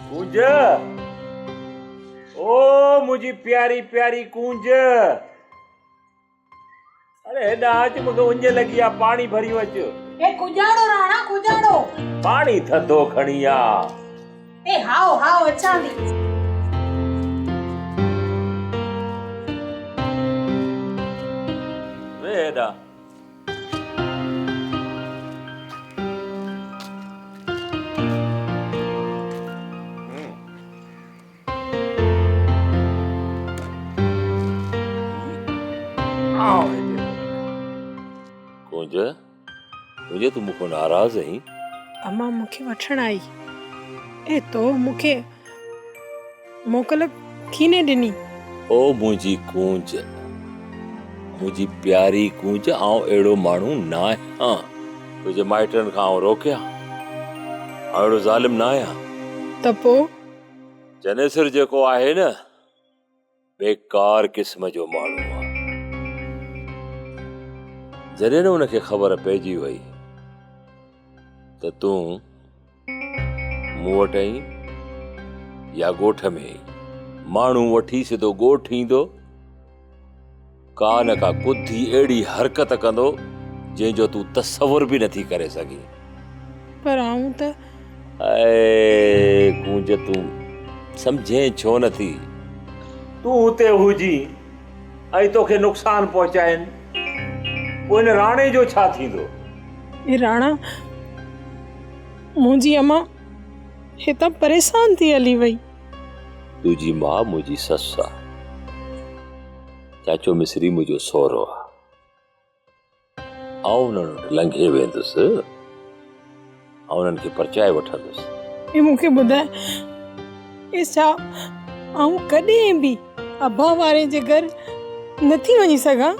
कूंज, ओ मुझी प्यारी प्यारी कूंज, अरे हेॾा अच, मूंखे उंज लगी आ, पानी भरी अच। ए कुजाड़ो राणा कुजाड़ो, पानी थधो खणी आ। ए हाओ हाओ अचां थी। वे हेॾा कूंज, तुझे तू मुखो नाराज है? अम्मा मुखे वठण आई ए तो मुखे मोकल कीने ॾिनी? ओ मुंहिंजी कूंज, मुंहिंजी प्यारी कूंज, आउं अहिड़ो माण्हू न आहियां। तुंहिंजे माइटनि खां आउं रोकिया, आउं अहिड़ो ज़ालिम न आहियां। त पोइ जनेसर जेको आहे न, बेकार क़िस्म जो माण्हू आहे। जॾहिं न उनखे ख़बर पइजी वई त तूं मूं वटि आई या ॻोठ में, माण्हू वठी सिधो ॻोठ ईंदो, का न का कुधी अहिड़ी हरकत कंदो जंहिंजो तूं तसवुर बि नथी करे सघीं। पर आऊं त ऐ कूंज, तूं समझे छो नथी? तूं हुते हुजी ऐं तोखे नुक़सान पहुचाइनि, पोइ हिन राणे जो छा थींदो? ए राणा, मुंहिंजी अम्मा हितां परेशान थी हली वई। तुंहिंजी मां मुंहिंजी ससु आहे, चाचो मिस्री मुंहिंजो सहुरो आहे। आउं उन्हनि वटि लंघे वेंदुसि, आउं उन्हनि खे परचाए वठंदुसि। ए मूंखे ॿुधाए, ए छा आऊं कॾहिं बि अब्बा वारे जे घर नथी वञी सघां?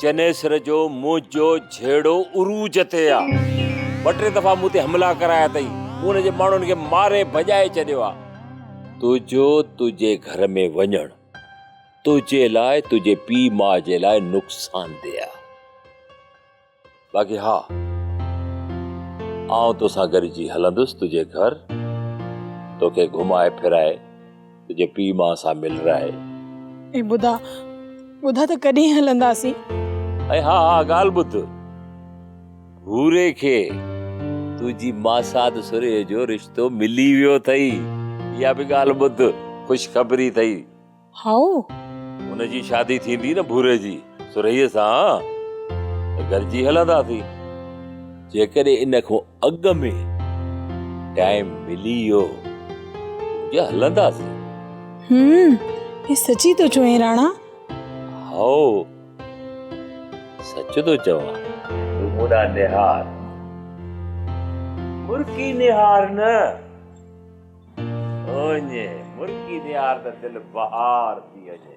जनेसर जो मुंहिंजो झेड़ो उरूज ते आहे। 2-3 दफ़ा मूं ते हमला कराया अथई, मूं हुनजे माण्हुनि खे मारे भॼाए छॾियो आहे। तुंहिंजो तुंहिंजे घर में वञणु तुंहिंजे लाइ, तुंहिंजे पीउ माउ जे लाइ नुक़सानदेह आहे। बाक़ी हा, आउं तोसां गॾिजी हलंदुसि तुंहिंजे घर, तोखे घुमाए फिराए तुंहिंजे पीउ माउ सां मिलराए। ए ॿुधा त कॾहिं हलंदासीं? ऐं हा ॻाल्हि ॿुध, भूरे खे तुंहिंजी मासाद सुरे जो रिश्तो मिली वियो अथई। इहा बि ॻाल्हि ॿुध, ख़ुशख़बरी अथई। हाओ, हुनजी शादी थींदी न भूरे जी सुरहीअ सां, त गॾिजी हलंदासीं। जेकॾहिं इन खां अॻु में टाइम मिली वियो त हलंदासीं। हे सची तो चवे राणा? हाओ, सच तो चवां। तूं मुड़ा निहार, मुर्की निहार न, ओने मुर्की निहार त दिल बहार थी वञे,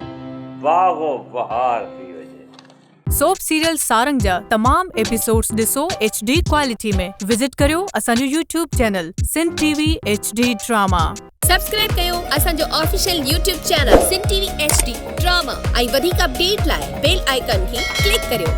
बागो बहार थी वञे। सोप सीरियल सारंग जा तमाम एपिसोड्स ॾिसो HD क्वालिटी में। विजिट करियो असांजो YouTube channel Sindh TV HD drama. Subscribe कयो असांजो official YouTube channel Sindh TV HD drama ऐं वधीक अपडेट लाइ बेल आइकन खे क्लिक करियो।